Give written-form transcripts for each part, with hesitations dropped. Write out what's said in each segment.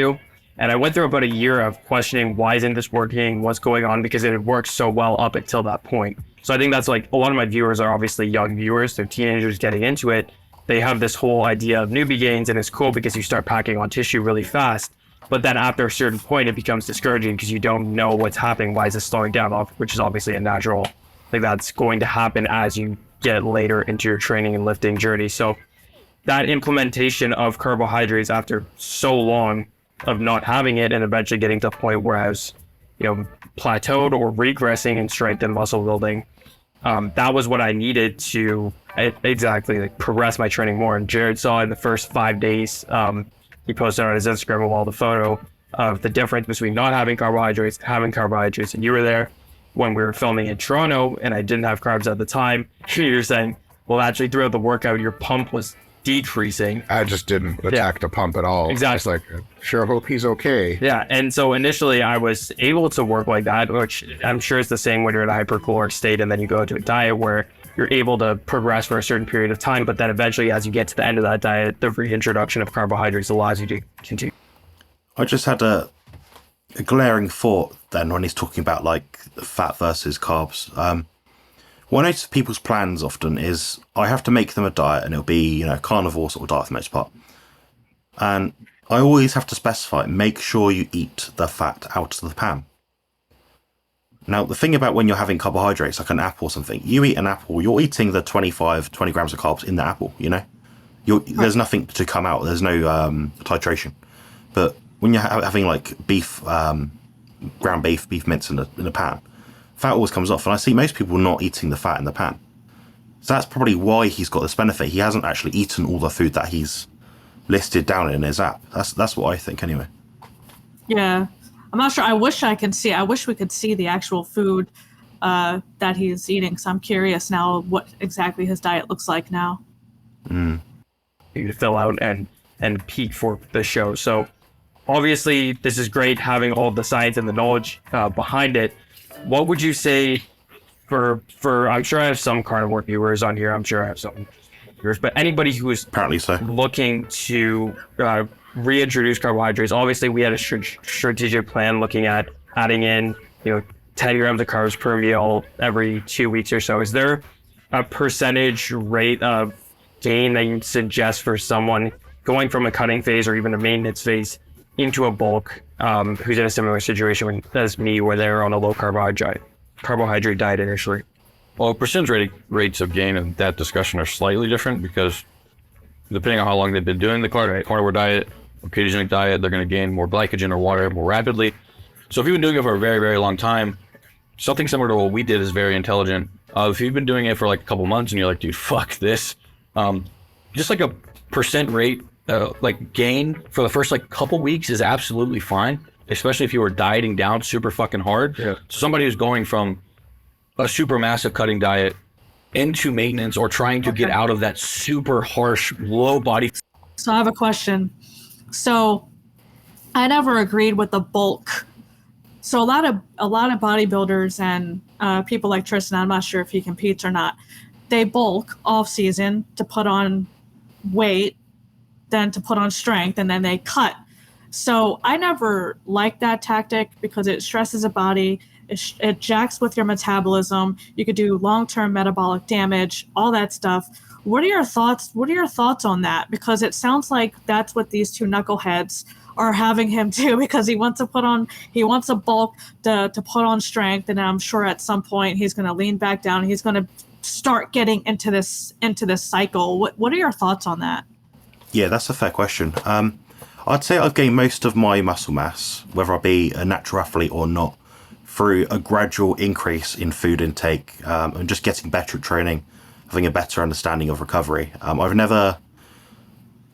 to. And I went through about a year of questioning, why isn't this working? What's going on? Because it had worked so well up until that point. So I think that's like, a lot of my viewers are obviously young viewers. They're teenagers getting into it. They have this whole idea of newbie gains, and it's cool because you start packing on tissue really fast. But then after a certain point, it becomes discouraging because you don't know what's happening. Why is it slowing down? Which is obviously a natural thing that's going to happen as you get later into your training and lifting journey. So that implementation of carbohydrates after so long of not having it, and eventually getting to the point where I was, plateaued or regressing in strength and muscle building, that was what I needed to progress my training more. And Jared saw in the first 5 days, he posted on his Instagram a wall the photo of the difference between not having carbohydrates and having carbohydrates. And you were there when we were filming in Toronto, and I didn't have carbs at the time. You were saying, well, actually throughout the workout, your pump was decreasing. I just didn't attack the pump at all. Exactly. It's like, sure hope he's okay. Yeah, and so initially I was able to work like that, which I'm sure is the same when you're in a hypercaloric state and then you go into a diet where you're able to progress for a certain period of time, but then eventually as you get to the end of that diet, the reintroduction of carbohydrates allows you to continue. I just had a glaring thought then when he's talking about like fat versus carbs. What I notice people's plans often is I have to make them a diet, and it'll be, carnivore sort of diet for the most part. And I always have to specify, make sure you eat the fat out of the pan. Now, the thing about when you're having carbohydrates, like an apple or something, you eat an apple, you're eating the 20 grams of carbs in the apple, There's nothing to come out. There's no titration. But when you're having like beef, ground beef mince in a pan, fat always comes off, and I see most people not eating the fat in the pan. So that's probably why he's got this benefit. He hasn't actually eaten all the food that he's listed down in his app. That's what I think anyway. Yeah, I'm not sure. I wish we could see the actual food that he's eating. So I'm curious now what exactly his diet looks like now. You to fill out and peak for the show. So obviously this is great having all the science and the knowledge behind it. What would you say for I'm sure I have some carnivore viewers on here. I'm sure I have some viewers, but anybody who is apparently so looking to reintroduce carbohydrates, obviously we had a strategic plan looking at adding in, 10 grams of carbs per meal every 2 weeks or so. Is there a percentage rate of gain that you suggest for someone going from a cutting phase or even a maintenance phase into a bulk, who's in a similar situation as me, where they're on a low carbohydrate diet initially? Well, percentage rates of gain in that discussion are slightly different because depending on how long they've been doing the carnivore diet or ketogenic diet, they're going to gain more glycogen or water more rapidly. So if you've been doing it for a very, very long time, something similar to what we did is very intelligent. If you've been doing it for like a couple months and you're like, dude, fuck this, just like a percent rate gain for the first couple weeks is absolutely fine, especially if you were dieting down super fucking hard. Yeah. So somebody who's going from a super massive cutting diet into maintenance or trying to get out of that super harsh low body. So I have a question. So I never agreed with the bulk. So a lot of bodybuilders and people like Tristyn, I'm not sure if he competes or not, they bulk off season to put on weight, then to put on strength, and then they cut. So I never liked that tactic because it stresses the body, it jacks with your metabolism, you could do long-term metabolic damage, all that stuff. What are your thoughts on that? Because it sounds like that's what these two knuckleheads are having him do, because he wants a bulk to put on strength, and I'm sure at some point he's going to lean back down, he's going to start getting into this cycle. What are your thoughts on that? Yeah, that's a fair question. I'd say I've gained most of my muscle mass, whether I be a natural athlete or not, through a gradual increase in food intake and just getting better at training, having a better understanding of recovery. Admittedly,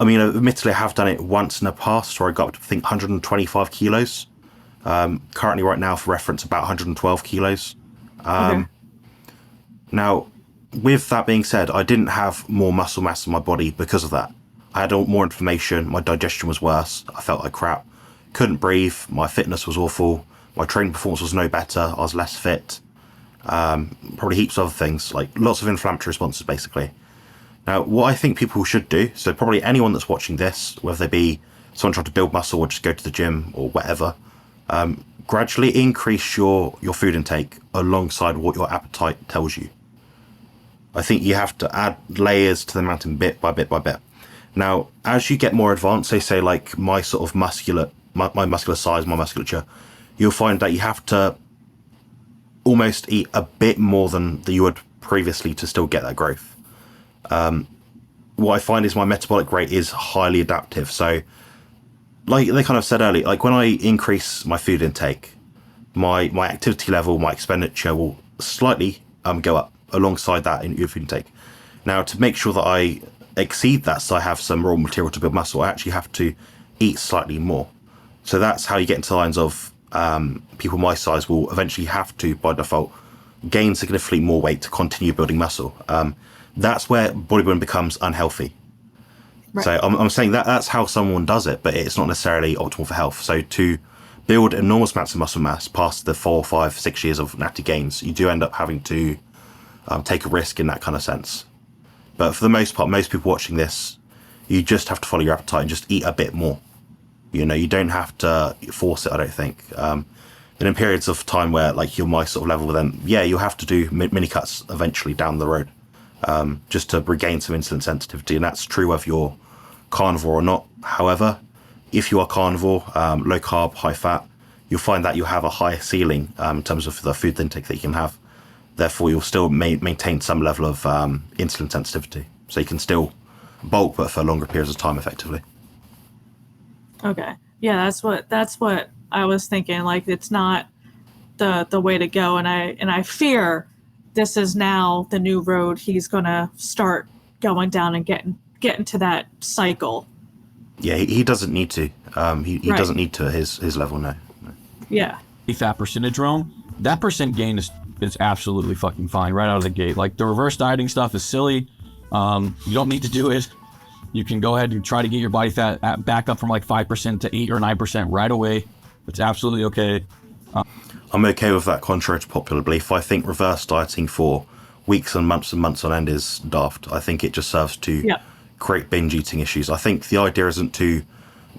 I have done it once in the past where I got up to, I think, 125 kilos. Currently, right now, for reference, about 112 kilos. Now, with that being said, I didn't have more muscle mass in my body because of that. I had more inflammation, my digestion was worse, I felt like crap, couldn't breathe, my fitness was awful, my training performance was no better, I was less fit, probably heaps of other things, like lots of inflammatory responses basically. Now, what I think people should do, so probably anyone that's watching this, whether they be someone trying to build muscle or just go to the gym or whatever, gradually increase your food intake alongside what your appetite tells you. I think you have to add layers to the mountain bit by bit by bit. Now, as you get more advanced, say like my sort of muscular size, my musculature, you'll find that you have to almost eat a bit more than you would previously to still get that growth. What I find is my metabolic rate is highly adaptive. So like they kind of said earlier, like when I increase my food intake, my activity level, my expenditure will slightly go up alongside that in your food intake. Now, to make sure that I exceed that, so I have some raw material to build muscle, I actually have to eat slightly more. So that's how you get into the lines of people my size will eventually have to, by default, gain significantly more weight to continue building muscle. That's where bodybuilding becomes unhealthy. Right. So I'm saying that's how someone does it, but it's not necessarily optimal for health. So to build enormous amounts of muscle mass past the 4, 5, 6 years of natty gains, you do end up having to take a risk in that kind of sense. But for the most part, most people watching this, you just have to follow your appetite and just eat a bit more. You know, you don't have to force it, I don't think. And in periods of time where like you're my sort of level, then yeah, you'll have to do mini cuts eventually down the road, just to regain some insulin sensitivity. And that's true whether you're carnivore or not. However, if you are carnivore, low carb, high fat, you'll find that you have a higher ceiling in terms of the food intake that you can have. Therefore, you'll still maintain some level of insulin sensitivity. So you can still bulk, but for longer periods of time, effectively. Okay. Yeah, that's what I was thinking. Like, it's not the way to go, and I fear this is now the new road he's gonna start going down and getting to that cycle. Yeah, he doesn't need to. He Right. doesn't need to at his level now. No. Yeah. Fat percentage realm, that percent gain is absolutely fucking fine right out of the gate. Like, the reverse dieting stuff is silly. You don't need to do it. You can go ahead and try to get your body fat back up from like 5% to 8 or 9% right away. It's absolutely okay. I'm okay with that, contrary to popular belief. I think reverse dieting for weeks and months on end is daft. I think it just serves to create binge eating issues. I think the idea isn't to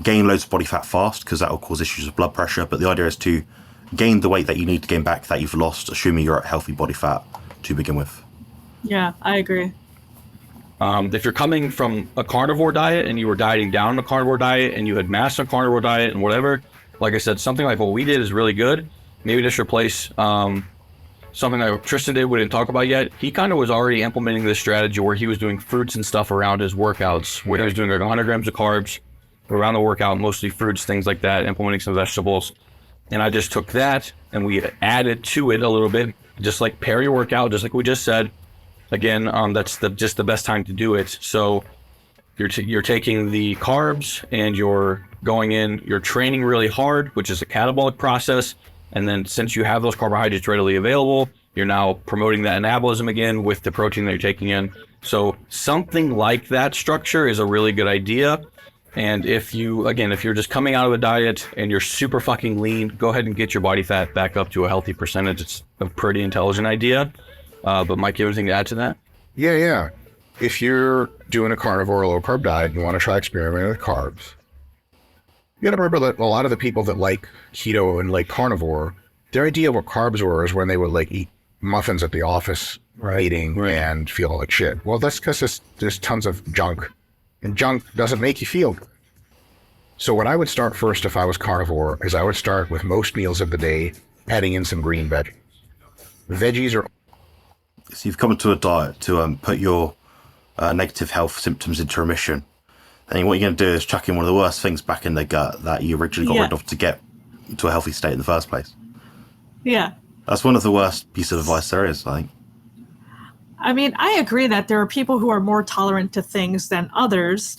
gain loads of body fat fast, because that will cause issues with blood pressure, but the idea is to gain the weight that you need to gain back that you've lost, assuming you're at healthy body fat to begin with. Yeah, I agree. If you're coming from a carnivore diet and you were dieting down a carnivore diet and you had mastered a carnivore diet and whatever, like I said, something like what we did is really good. Maybe just replace something that Tristyn did, we didn't talk about yet. He kind of was already implementing this strategy where he was doing fruits and stuff around his workouts, where he was doing like 100 grams of carbs around the workout, mostly fruits, things like that, implementing some vegetables. And I just took that and we added to it a little bit, just like pair your workout, just like we just said. Again, that's just the best time to do it. So you're taking the carbs and you're going in, you're training really hard, which is a catabolic process. And then since you have those carbohydrates readily available, you're now promoting that anabolism again with the protein that you're taking in. So something like that structure is a really good idea. And if you're just coming out of a diet and you're super fucking lean, go ahead and get your body fat back up to a healthy percentage. It's a pretty intelligent idea. But Mike, you have anything to add to that? Yeah. If you're doing a carnivore or low carb diet and you want to try experimenting with carbs, you got to remember that a lot of the people that like keto and like carnivore, their idea of what carbs were is when they would like eat muffins at the office, eating and feel like shit. Well, that's because there's tons of junk, and junk doesn't make you feel good. So what I would start first if I was carnivore is I would start with most meals of the day, adding in some green veggies. Veggies are... So you've come to a diet to put your negative health symptoms into remission. And what you're going to do is chuck in one of the worst things back in the gut that you originally got rid of to get to a healthy state in the first place. Yeah. That's one of the worst pieces of advice there is, I think. I mean, I agree that there are people who are more tolerant to things than others.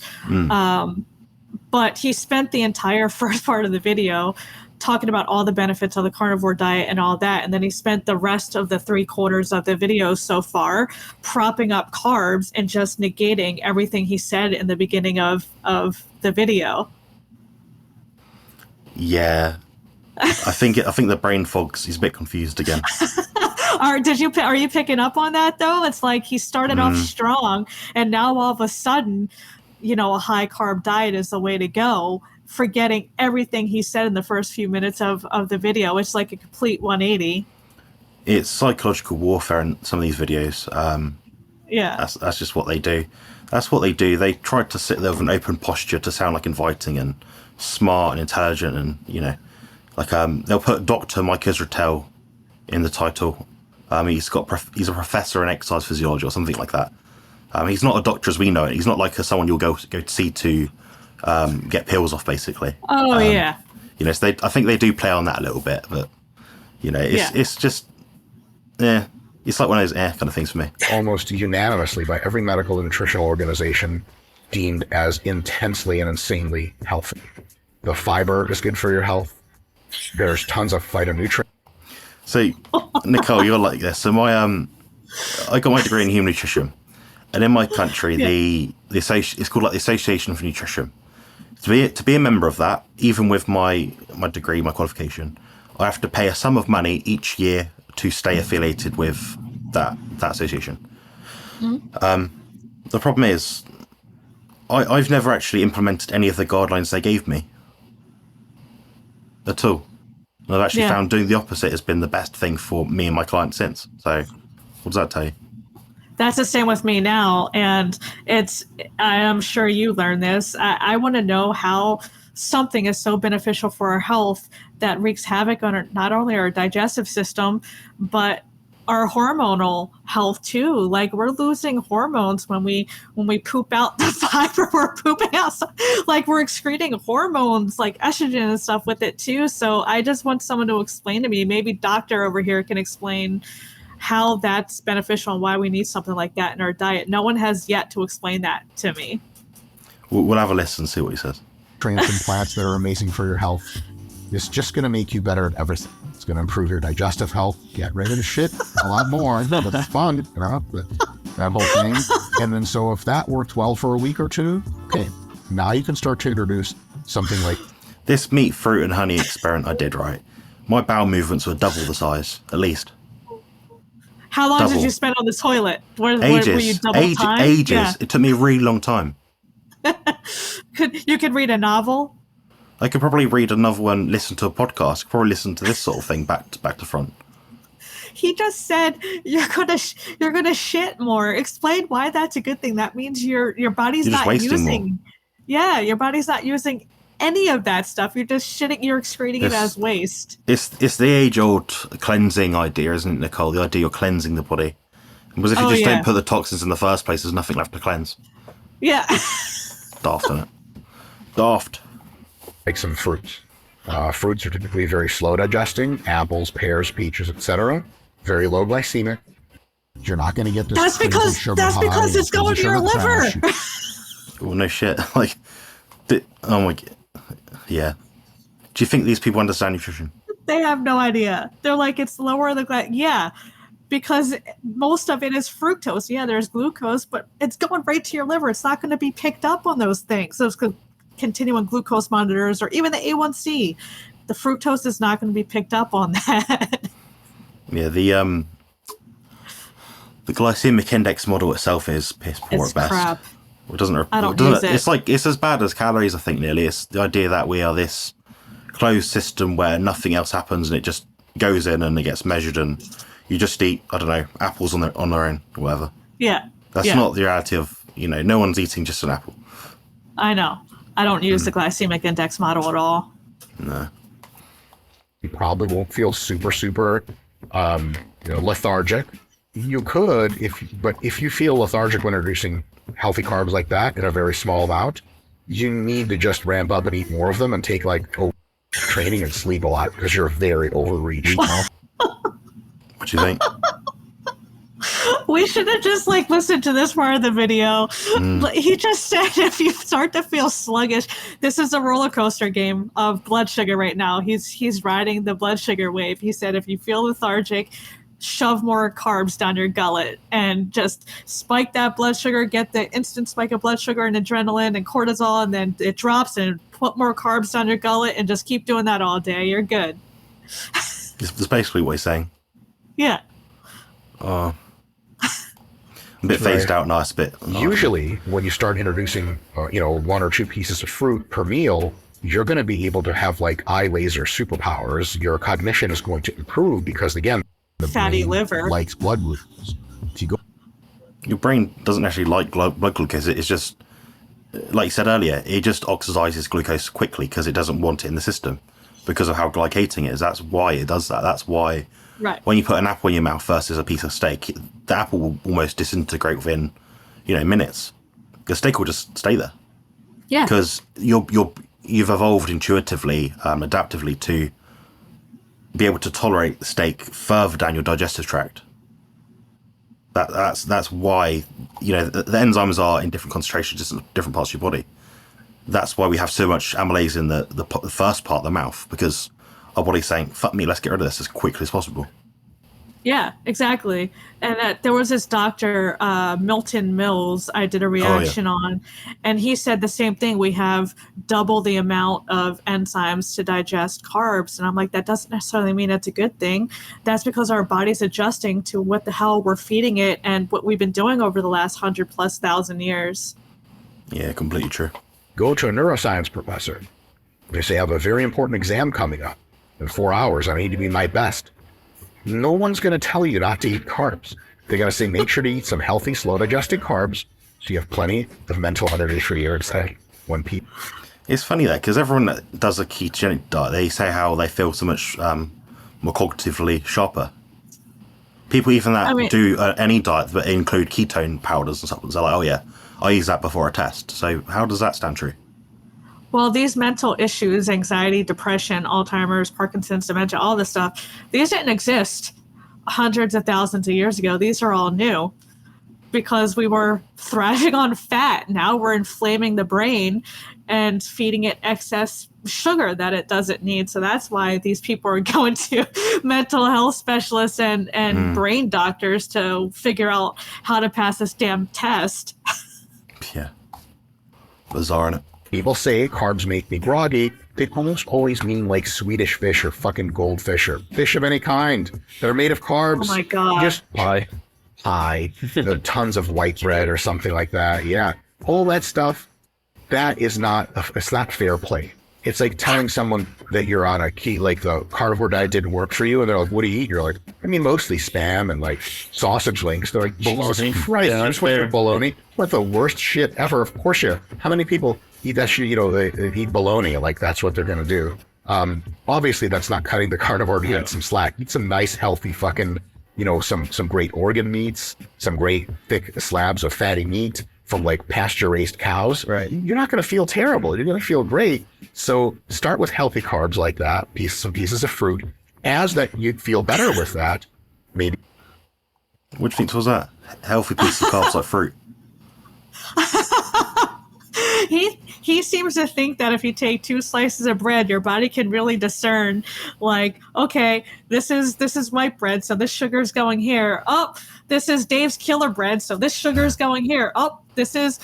But he spent the entire first part of the video talking about all the benefits of the carnivore diet and all that. And then he spent the rest of the 3/4 of the video so far propping up carbs and just negating everything he said in the beginning of the video. Yeah. I think the brain fog's, he's a bit confused again. Are you picking up on that though? It's like he started off strong and now all of a sudden, a high carb diet is the way to go forgetting everything he said in the first few minutes of the video. It's like a complete 180. It's psychological warfare in some of these videos. Yeah. That's just what they do. That's what they do. They try to sit there with an open posture to sound like inviting and smart and intelligent, and like they'll put Dr. Mike Israetel in the title. He's a professor in exercise physiology or something like that. He's not a doctor as we know it. He's not like someone you'll go to see to get pills off, basically. Oh yeah. So I think they do play on that a little bit, but it's just it's like one of those kind of things for me. Almost unanimously by every medical and nutritional organization deemed as intensely and insanely healthy. The fiber is good for your health. There's tons of phytonutrients. So, Nicole, you're like this. So I got my degree in human nutrition, and in my country, it's called like the Association for Nutrition. To be a member of that, even with my degree, my qualification, I have to pay a sum of money each year to stay affiliated with that association. The problem is, I've never actually implemented any of the guidelines they gave me at all. And I've actually found doing the opposite has been the best thing for me and my clients since. So, what does that tell you? That's the same with me now. And I am sure you learned this. I want to know how something is so beneficial for our health that wreaks havoc on not only our digestive system, but our hormonal health too. Like, we're losing hormones when we poop out the fiber. We're pooping out, like, we're excreting hormones like estrogen and stuff with it too. So I just want someone to explain to me, maybe doctor over here can explain how that's beneficial and why we need something like that in our diet. No one has yet to explain that to me. We'll have a listen and see what he says. Nutrients and plants that are amazing for your health. It's just going to make you better at everything. It's going to improve your digestive health, get rid of the shit a lot more. That's fun, that whole thing. And then so if that worked well for a week or two, okay, now you can start to introduce something like this meat, fruit, and honey experiment I did, right? My bowel movements were double the size, at least. How long did you spend on the toilet? Were you double time? Ages. Yeah. It took me a really long time. You could read a novel. I could probably read a novel and listen to a podcast. I could probably listen to this sort of thing back to front. He just said you're gonna shit more. Explain why that's a good thing. That means your body's You're just not wasting using. more. Yeah, your body's not using any of that stuff. You're just shitting. You're excreting it as waste. It's the age-old cleansing idea, isn't it, Nicole? The idea you're cleansing the body. Because if you just don't put the toxins in the first place, there's nothing left to cleanse. Yeah. Daft, isn't it? Daft. like some fruits. Fruits are typically very slow digesting. Apples, pears, peaches, etc. Very low glycemic. You're not going to get this. That's because it's going to your liver. Well, no shit. Like, oh my god. Yeah. Do you think these people understand nutrition? They have no idea. They're like, it's lower the yeah, because most of it is fructose. Yeah, there's glucose, but it's going right to your liver. It's not going to be picked up on those things. Those continuing glucose monitors or even the A1C. The fructose is not going to be picked up on that. Yeah, the glycemic index model itself is piss poor at best. Crap. It doesn't. I don't use it. It's like it's as bad as calories. I think nearly. It's the idea that we are this closed system where nothing else happens and it just goes in and it gets measured and you just eat, I don't know, apples on their own or whatever. Yeah. That's not the reality of, no one's eating just an apple. I know. I don't use the glycemic index model at all. No. You probably won't feel super lethargic. You could, if you feel lethargic when introducing healthy carbs like that in a very small amount, you need to just ramp up and eat more of them and take training and sleep a lot because you're very overreached. What do you think? We should have just listened to this part of the video. He just said if you start to feel sluggish, this is a roller coaster game of blood sugar right now. He's riding the blood sugar wave. He said if you feel lethargic, shove more carbs down your gullet and just spike that blood sugar, get the instant spike of blood sugar and adrenaline and cortisol, and then it drops and put more carbs down your gullet and just keep doing that all day. You're good. That's basically what he's saying. Yeah. I'm a bit phased out now. It's a bit. Usually, when you start introducing, 1 or 2 pieces of fruit per meal, you're going to be able to have like eye laser superpowers. Your cognition is going to improve because, again, the Fatty brain liver likes blood glucose. So you go, Your brain doesn't actually like blood glucose. It's just, like you said earlier, it just oxidizes glucose quickly because it doesn't want it in the system because of how glycating it is. That's why it does that. That's why right. when you put an apple in your mouth versus a piece of steak, the apple will almost disintegrate within, minutes. The steak will just stay there. Yeah. Because you've evolved intuitively, adaptively to be able to tolerate the steak further down your digestive tract. That's why the enzymes are in different concentrations, just in different parts of your body. That's why we have so much amylase in the first part of the mouth, because our body's saying, "Fuck me, let's get rid of this as quickly as possible." Yeah, exactly. And there was this doctor, Milton Mills, I did a reaction on, and he said the same thing. We have double the amount of enzymes to digest carbs. And I'm like, that doesn't necessarily mean it's a good thing. That's because our body's adjusting to what the hell we're feeding it and what we've been doing over the last 100,000+ years. Yeah, completely true. go to a neuroscience professor. They say, I have a very important exam coming up in 4 hours. I need to be my best. No one's going to tell you not to eat carbs. They're going to say, make sure to eat some healthy, slow digested carbs so you have plenty of mental energy for your day. When people. It's funny that because everyone that does a ketogenic diet, they say how they feel so much more cognitively sharper. People even that do any diet but include ketone powders and supplements, they're like, oh yeah, I use that before a test. So how does that stand true? Well, these mental issues, anxiety, depression, Alzheimer's, Parkinson's, dementia, all this stuff, these didn't exist hundreds of thousands of years ago. These are all new because we were thriving on fat. Now we're inflaming the brain and feeding it excess sugar that it doesn't need. So that's why these people are going to mental health specialists and brain doctors to figure out how to pass this damn test. Yeah. Bizarre, isn't it? People say carbs make me groggy. They almost always mean like Swedish fish or fucking goldfish or fish of any kind. They're made of carbs. Oh my God. Just pie. Tons of white bread or something like that. Yeah. All that stuff, that is not, it's not fair play. It's like telling someone that you're on a like the carnivore diet didn't work for you. And they're like, what do you eat? You're like, I mean, mostly Spam and like sausage links. They're like, bologna. Right. Yeah, that's fair. Bologna. What the worst shit ever. Of course, yeah. How many people eat that shit? They eat bologna. Like that's what they're going to do. Obviously that's not cutting the carnivore diet some slack. Eat some nice, healthy fucking, some great organ meats, some great thick slabs of fatty meat from like pasture-raised cows. Right. You're not going to feel terrible. You're going to feel great. So start with healthy carbs like that, some pieces of fruit. As that you'd feel better with that, maybe. What do you think was that? Healthy pieces of carbs like fruit. He seems to think that if you take 2 slices of bread, your body can really discern, like, okay, this is white bread, so this sugar is going here. Oh, this is Dave's killer bread, so this sugar is going here. Oh, this is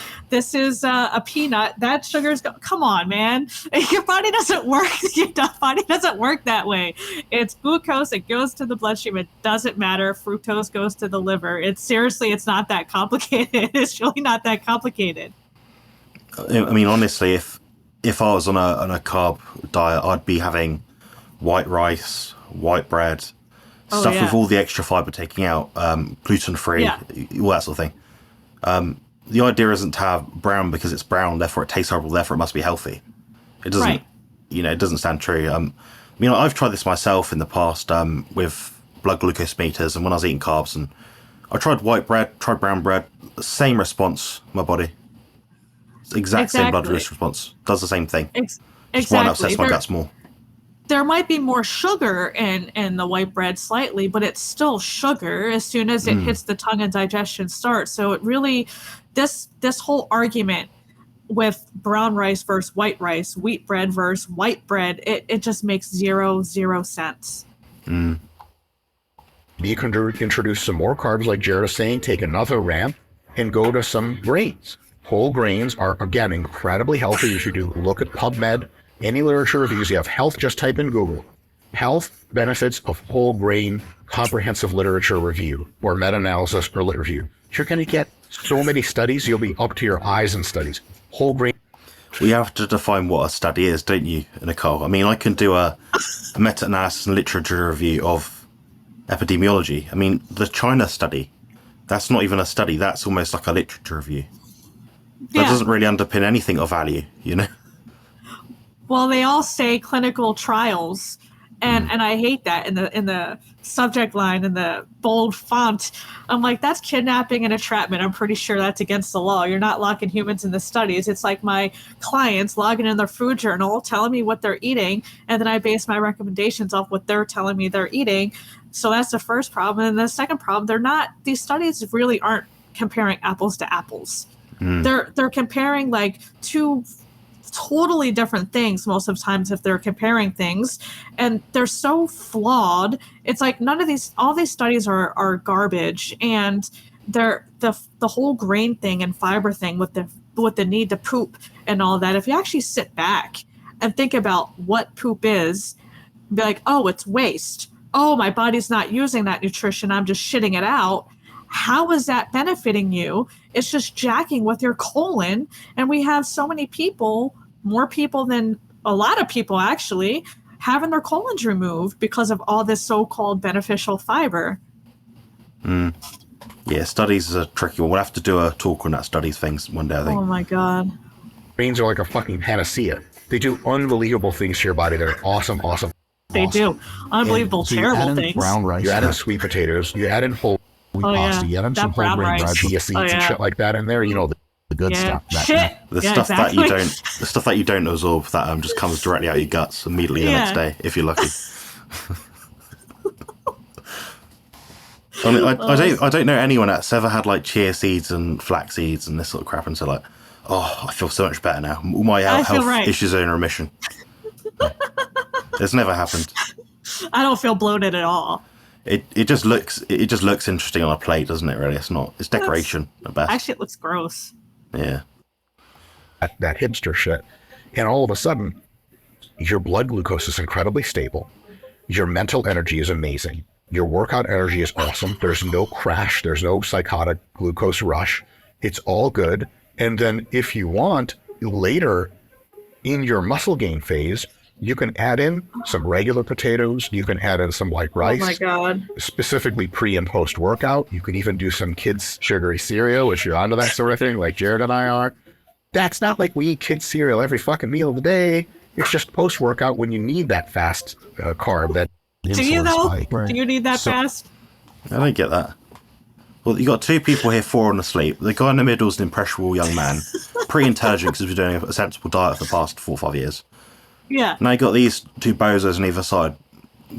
a peanut. That sugar's come on, man. Your body doesn't work. Your body doesn't work that way. It's glucose. It goes to the bloodstream. It doesn't matter. Fructose goes to the liver. It's not that complicated. It's really not that complicated. I mean, honestly, if I was on a carb diet, I'd be having white rice, white bread, stuff with all the extra fiber taking out, gluten-free, all that sort of thing. The idea isn't to have brown because it's brown, therefore it tastes horrible, therefore it must be healthy. It doesn't, it doesn't stand true. I've tried this myself in the past with blood glucose meters, and when I was eating carbs, and I tried white bread, tried brown bread, same response, my body. Exact same blood glucose response. Does the same thing. Exactly. One upsets my guts more. There might be more sugar in the white bread slightly, but it's still sugar as soon as it hits the tongue and digestion starts. So it really, this whole argument with brown rice versus white rice, wheat bread versus white bread, it just makes zero sense. You can introduce some more carbs, like Jared is saying, take another ramp and go to some grains. Whole grains are, again, incredibly healthy. You should look at PubMed, any literature reviews. You have health, just type in Google. Health benefits of whole grain comprehensive literature review or meta-analysis or lit review. You're going to get so many studies, you'll be up to your eyes in studies. Whole grain. We have to define what a study is, don't you, Nicole? I mean, I can do a meta-analysis and literature review of epidemiology. I mean, the China study, that's not even a study. That's almost like a literature review. That doesn't really underpin anything of value, you know? Well, they all say clinical trials, and I hate that in the subject line in the bold font. I'm like, that's kidnapping and entrapment. I'm pretty sure that's against the law. You're not locking humans in the studies. It's like my clients logging in their food journal, telling me what they're eating, and then I base my recommendations off what they're telling me they're eating. So that's the first problem. And the second problem, these studies really aren't comparing apples to apples. They're comparing like two totally different things most of the times if they're comparing things, and they're so flawed. It's like all these studies are garbage, and they're the whole grain thing and fiber thing with the need to poop and all that. If you actually sit back and think about what poop is, be like, oh, it's waste. Oh, my body's not using that nutrition. I'm just shitting it out. How is that benefiting you? It's just jacking with your colon. And we have so many people, more people than a lot of people actually, having their colons removed because of all this so-called beneficial fiber. Yeah, studies is a tricky one. We'll have to do a talk on that studies things one day, I think. Oh my God. Grains are like a fucking panacea. They do unbelievable things to your body. They're awesome. They do. Unbelievable, And so you terrible add in things. Brown rice. You add in sweet potatoes. You add in whole wheat pasta. You add in some whole brown grain rice. bread, chia seeds and shit like that in there. You know, the good stuff. Shit. The Yeah, stuff exactly. the stuff that you don't absorb, that just comes directly out of your guts immediately the next day, if you're lucky. I mean, I don't know anyone that's ever had like chia seeds and flax seeds and this sort of crap and so like, oh, I feel so much better now. All my health issues are in remission. It's never happened. I don't feel bloated at all. It just looks interesting on a plate, doesn't it? Really, it's decoration at best. Actually, it looks gross. Yeah. That hipster shit. And all of a sudden, your blood glucose is incredibly stable. Your mental energy is amazing. Your workout energy is awesome. There's no crash. There's no psychotic glucose rush. It's all good. And then if you want, later in your muscle gain phase, you can add in some regular potatoes. You can add in some white rice. Oh my God. Specifically pre and post workout. You can even do some kids' sugary cereal if you're onto that sort of thing, like Jared and I are. That's not like we eat kids' cereal every fucking meal of the day. It's just post workout when you need that fast carb, that Do you insulin though? spike. Do you need that fast? I don't get that. Well, you got two people here falling asleep. The guy in the middle is an impressionable young man, pretty intelligent because he's been doing a sensible diet for the past 4 or 5 years. Yeah. Now you got these two bozos on either side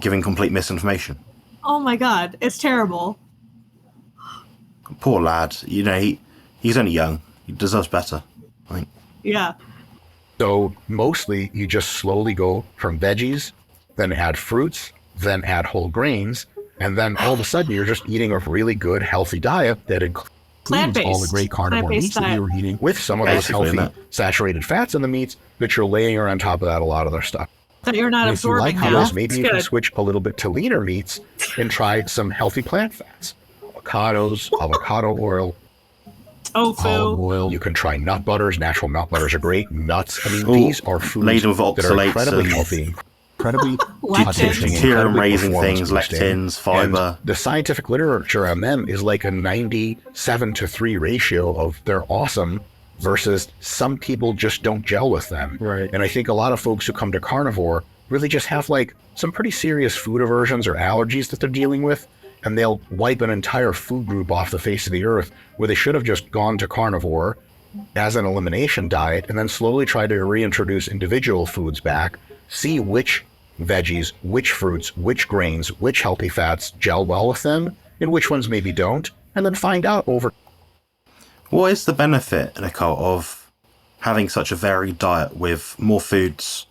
giving complete misinformation. Oh my God, it's terrible. Poor lad. You know, he's only young. He deserves better, I think. Yeah. So mostly you just slowly go from veggies, then add fruits, then add whole grains, and then all of a sudden you're just eating a really good, healthy diet that includes all the great carnivore Plant-based meats that you were eating with some of those Basically, healthy saturated fats in the meats, but you're laying on top of that a lot of their stuff. That you're not And if you like absorbing those, now. maybe It's you can good. switch a little bit to leaner meats and try some healthy plant fats. Avocados, avocado oil, olive Tofu. oil. You can try nut butters. Natural nut butters are great. Nuts. I mean, Ooh, these are foods laden with that are oxalates incredibly and healthy, incredibly Lectins. Deuterium-raising performance things, boosting. lectins, fiber. And the scientific literature on them is like a 97-3 ratio of they're awesome versus some people just don't gel with them. Right. And I think a lot of folks who come to carnivore really just have like some pretty serious food aversions or allergies that they're dealing with, and they'll wipe an entire food group off the face of the earth where they should have just gone to carnivore as an elimination diet and then slowly try to reintroduce individual foods back, see which veggies, which fruits, which grains, which healthy fats gel well with them, and which ones maybe don't, and then find out over. What is the benefit, Nicole, of having such a varied diet with more foods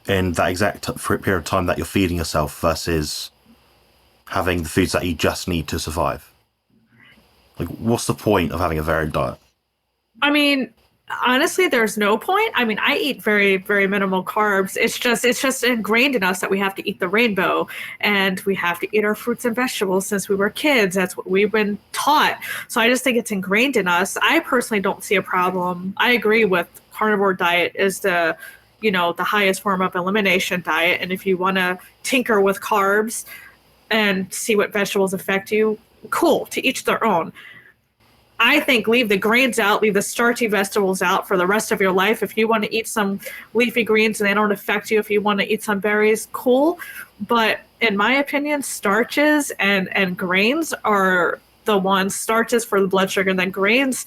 in that exact period of time that you're feeding yourself versus having the foods that you just need to survive? Like, what's the point of having a varied diet? I mean, honestly, there's no point. I mean, I eat very, very minimal carbs. It's just ingrained in us that we have to eat the rainbow and we have to eat our fruits and vegetables since we were kids. That's what we've been taught. So I just think it's ingrained in us. I personally don't see a problem. I agree with carnivore diet is the, you know, the highest form of elimination diet. And if you want to tinker with carbs and see what vegetables affect you, cool, to each their own. I think leave the grains out, leave the starchy vegetables out for the rest of your life. If you want to eat some leafy greens and they don't affect you, if you want to eat some berries, cool. But in my opinion, starches and grains are the ones, starches for the blood sugar, and then grains,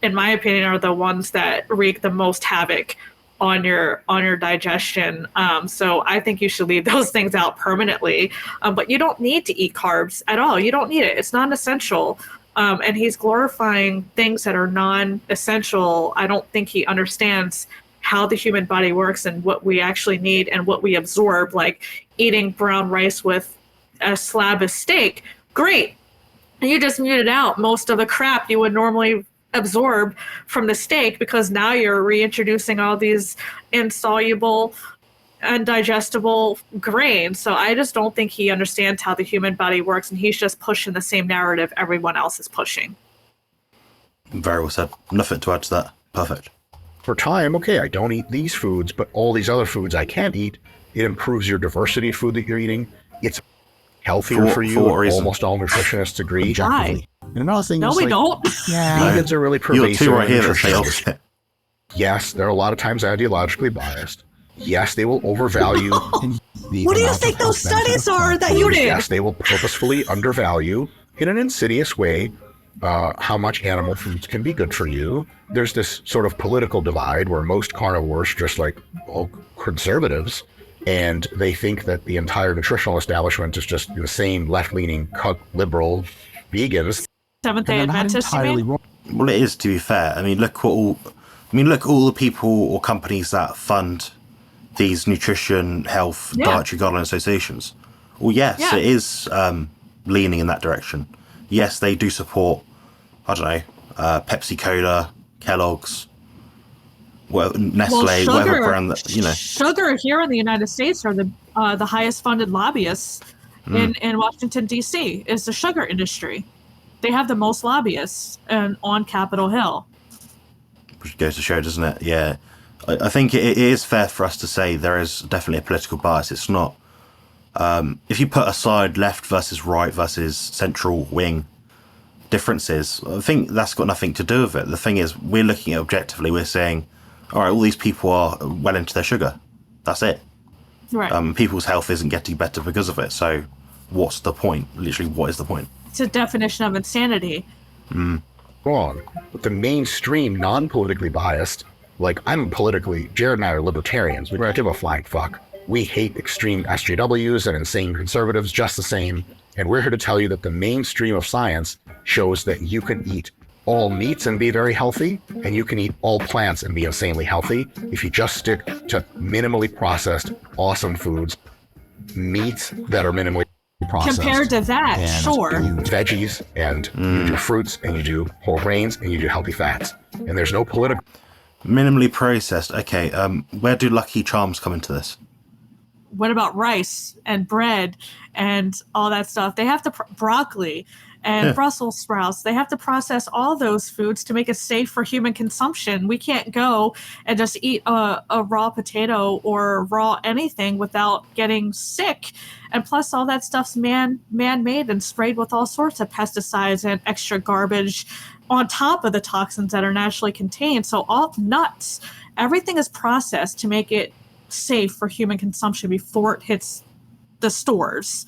in my opinion, are the ones that wreak the most havoc on your digestion. So I think you should leave those things out permanently. But you don't need to eat carbs at all. You don't need it. It's not essential. And he's glorifying things that are non-essential. I don't think he understands how the human body works and what we actually need and what we absorb, like eating brown rice with a slab of steak. Great. You just muted out most of the crap you would normally absorb from the steak, because now you're reintroducing all these insoluble, undigestible grains. So I just don't think he understands how the human body works, and he's just pushing the same narrative everyone else is pushing. Very well said. Nothing to add to that. Perfect. For time, okay, I don't eat these foods, but all these other foods I can't eat. It improves your diversity of food that you're eating. It's healthier for you. Almost all nutritionists agree. Objectively. And another thing No, is, we like, don't. yeah, Vegans are really pervasive. You're two right here that say nutritionists. opposite. Yes, they're a lot of times ideologically biased. Yes, they will overvalue. What do you think those studies are that you did? Yes, they will purposefully undervalue in an insidious way how much animal foods can be good for you. There's this sort of political divide where most carnivores are just like all conservatives, and they think that the entire nutritional establishment is just the same left-leaning cuck liberal vegans. Seventh-day and I'm not Adventists, you entirely mean? wrong. Well, it is, to be fair. I mean, look at all the people or companies that fund these nutrition, health, dietary guideline associations. Well, yes, Yeah. it is leaning in that direction. Yes, they do support, I don't know, Pepsi Cola, Kellogg's, Nestle, whatever brand that, you know. Sugar here in the United States are the highest funded lobbyists in Washington, D.C. is the sugar industry. They have the most lobbyists on Capitol Hill. Which goes to show, doesn't it? Yeah. I think it is fair for us to say there is definitely a political bias. It's not, if you put aside left versus right versus central wing differences, I think that's got nothing to do with it. The thing is, we're looking at it objectively. We're saying, all right, all these people are well into their sugar. That's it. Right. People's health isn't getting better because of it. So what's the point? Literally, what is the point? It's a definition of insanity. Wrong. But the mainstream, non-politically biased, like Jared and I are libertarians. We don't give a flying fuck. We hate extreme SJWs and insane conservatives just the same. And we're here to tell you that the mainstream of science shows that you can eat all meats and be very healthy, and you can eat all plants and be insanely healthy if you just stick to minimally processed, awesome foods, meats that are minimally processed. Compared to that, and sure. you do veggies, and you do fruits, and you do whole grains, and you do healthy fats. And there's no political... Minimally processed. Okay, where do Lucky Charms come into this? What about rice and bread and all that stuff? They have to broccoli and Brussels sprouts. They have to process all those foods to make it safe for human consumption. We can't go and just eat a raw potato or raw anything without getting sick. And plus, all that stuff's man-made and sprayed with all sorts of pesticides and extra garbage on top of the toxins that are naturally contained. So all nuts, everything is processed to make it safe for human consumption before it hits the stores.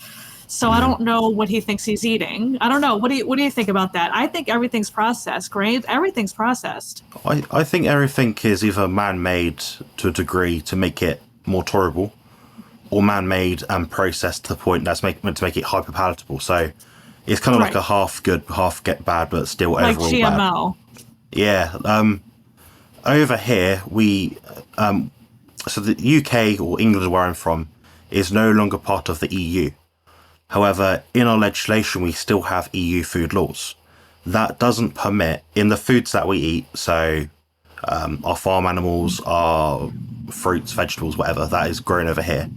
So I don't know what he thinks he's eating. I don't know. What do you think about that? I think everything's processed. Grains, everything's processed. I think everything is either man-made to a degree to make it more tolerable, or man-made and processed to the point that's meant to make it hyper-palatable. So it's kind of like a half good, half get bad, but still like overall GMO. bad. Yeah. Over here, we... so the UK, or England where I'm from, is no longer part of the EU. However, in our legislation, we still have EU food laws. That doesn't permit, in the foods that we eat, so our farm animals, our fruits, vegetables, whatever, that is grown over here,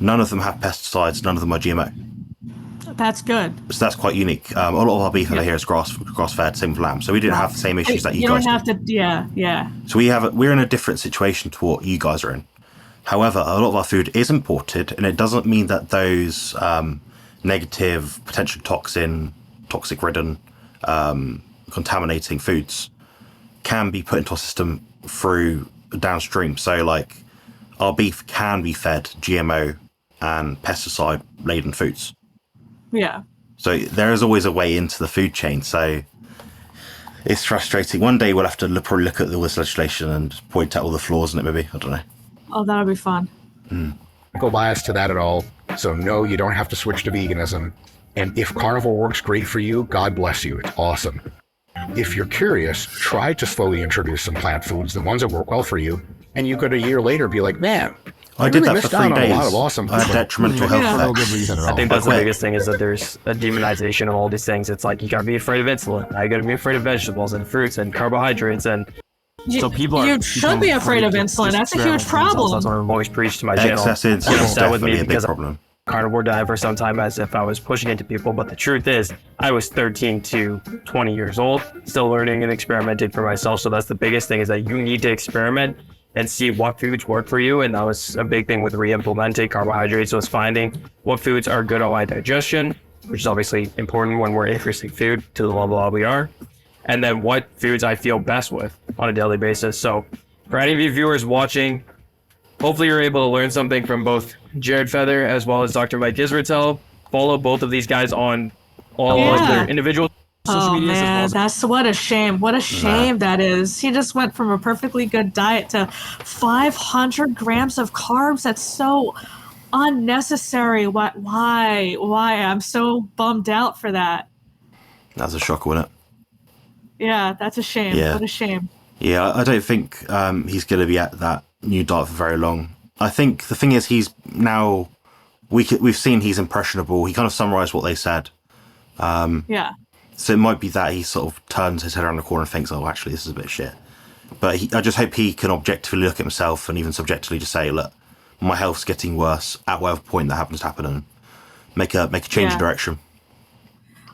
none of them have pesticides, none of them are GMO. That's good. So that's quite unique. A lot of our beef over here is grass-fed, same with lamb. So we didn't have the same issues that you guys don't have did. to. Yeah. So we're in a different situation to what you guys are in. However, a lot of our food is imported, and it doesn't mean that those negative, potential toxic-ridden, contaminating foods can be put into our system through downstream. So, like, our beef can be fed GMO and pesticide-laden foods. Yeah. So there is always a way into the food chain. So it's frustrating. One day we'll have to probably look at all this legislation and point out all the flaws in it, maybe. I don't know. Oh, that'll be fun. Go bias to that at all. So no, you don't have to switch to veganism. And if carnivore works great for you, God bless you. It's awesome. If you're curious, try to slowly introduce some plant foods, the ones that work well for you. And you could a year later be like, man, I did really that for missed 3 out on days. a lot of awesome I had food. detrimental For health no good effects. reason at I all. think that's the But- biggest thing is that there's a demonization of all these things. It's like you gotta be afraid of insulin. Now you gotta be afraid of vegetables and fruits and carbohydrates, and so people are. You should be afraid of insulin. That's a huge problem. That's what I've always preached to my channel. Excess insulin Get is upset with me definitely a big because problem. carnivore diet for some time as if I was pushing it to people, but the truth is I was 13 to 20 years old, still learning and experimenting for myself. So that's the biggest thing, is that you need to experiment and see what foods work for you. And that was a big thing with re-implementing carbohydrates, was finding what foods are good on my digestion, which is obviously important when we're increasing food to the level that we are, and then what foods I feel best with on a daily basis. So for any of you viewers watching, hopefully you're able to learn something from both Jared Feather as well as Dr. Mike Israetel. Follow both of these guys on all of their individual social Oh medias as well man, as that's what a shame. What a shame that is. He just went from a perfectly good diet to 500 grams of carbs. That's so unnecessary. Why? I'm so bummed out for that. That's a shock, wasn't it? Yeah, that's a shame. Yeah. What a shame. Yeah, I don't think he's going to be at that new diet for very long. I think the thing is, he's now we've seen he's impressionable. He kind of summarized what they said. Yeah. So it might be that he sort of turns his head around the corner and thinks, oh, actually, this is a bit shit. But I just hope he can objectively look at himself and even subjectively just say, look, my health's getting worse at whatever point that happens to happen, and make a change of direction.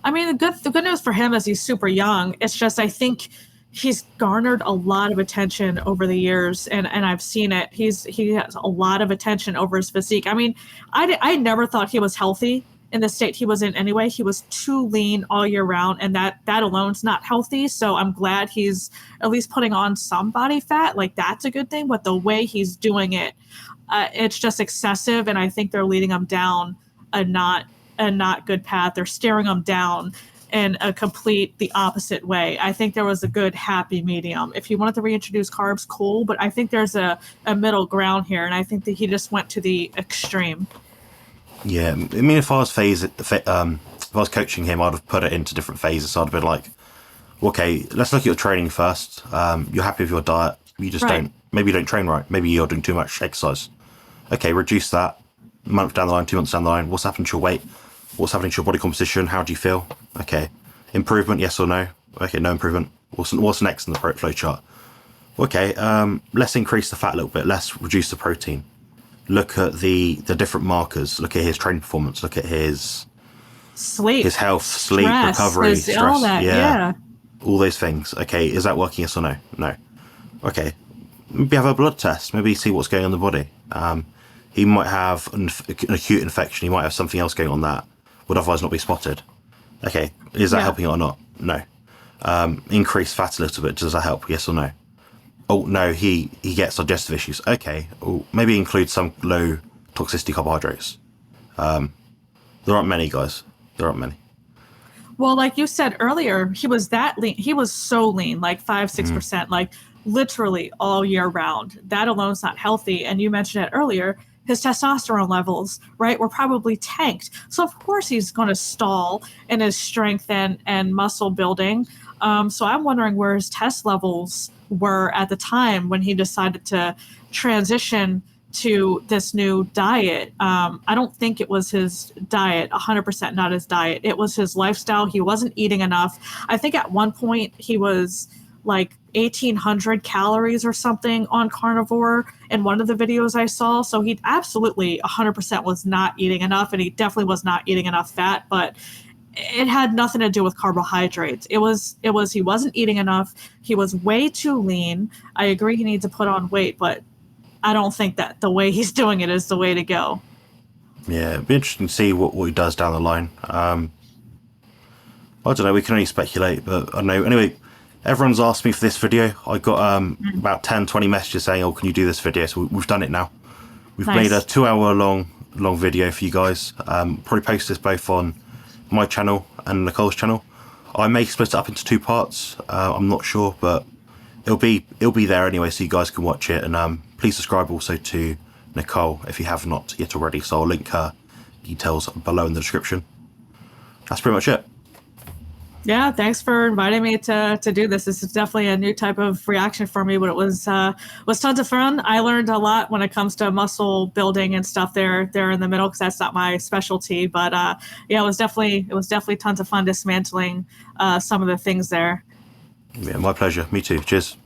I mean, the good news for him is he's super young. It's just, I think he's garnered a lot of attention over the years, and I've seen it. He has a lot of attention over his physique. I mean, I never thought he was healthy in the state he was in anyway. He was too lean all year round, and that alone's not healthy. So I'm glad he's at least putting on some body fat. Like, that's a good thing. But the way he's doing it, it's just excessive, and I think they're leading him down a not good path. They're steering him down in a the opposite way. I think there was a good happy medium. If he wanted to reintroduce carbs, cool, but I think there's a middle ground here, and I think that he just went to the extreme. Yeah, I mean, if I was if I was coaching him, I'd have put it into different phases. So I'd have been like, okay, let's look at your training first. You're happy with your diet. You just maybe you don't train right. Maybe you're doing too much exercise. Okay, reduce that. A month down the line, 2 months down the line, what's happening to your weight? What's happening to your body composition? How do you feel? Okay, improvement, yes or no? Okay, no improvement. What's next in the flow chart? Okay, let's increase the fat a little bit. Let's reduce the protein. Look at the different markers. Look at his training performance. Look at his Sleep, his health, sleep, stress, recovery, stress. all that. Yeah. All those things. Okay, is that working? Yes or no? No. Okay, maybe have a blood test. Maybe see what's going on in the body. He might have an acute infection. He might have something else going on that would otherwise not be spotted. Okay, is that helping or not? No. Increase fat a little bit. Does that help? Yes or no? Oh, no, he gets digestive issues. Okay, maybe include some low toxicity carbohydrates. There aren't many, guys. There aren't many. Well, like you said earlier, he was that lean. He was so lean, like 5-6%, like literally all year round. That alone's not healthy. And you mentioned it earlier, his testosterone levels, right, were probably tanked. So of course he's going to stall in his strength and muscle building. So I'm wondering where his test levels were at the time when he decided to transition to this new diet. I don't think it was his diet, 100% not his diet. It was his lifestyle. He wasn't eating enough. I think at one point he was like 1,800 calories or something on carnivore in one of the videos I saw. So he absolutely 100% was not eating enough, and he definitely was not eating enough fat, but it had nothing to do with carbohydrates. It was he wasn't eating enough. He was way too lean. I agree he needs to put on weight, but I don't think that the way he's doing it is the way to go. Yeah, it'd be interesting to see what he does down the line. I don't know, we can only speculate, but I don't know. Anyway, everyone's asked me for this video. I got about 10, 20 messages saying, oh, can you do this video? So we've done it now. We've made a 2-hour long video for you guys. Probably post this both on my channel and Nicole's channel. I may split it up into 2 parts. I'm not sure, but it'll be there anyway, so you guys can watch it. And please subscribe also to Nicole if you have not yet already. So I'll link her details below in the description. That's pretty much it. Yeah, thanks for inviting me to do this. This is definitely a new type of reaction for me, but it was tons of fun. I learned a lot when it comes to muscle building and stuff there in the middle, because that's not my specialty. But yeah, it was definitely tons of fun dismantling some of the things there. Yeah, my pleasure. Me too. Cheers.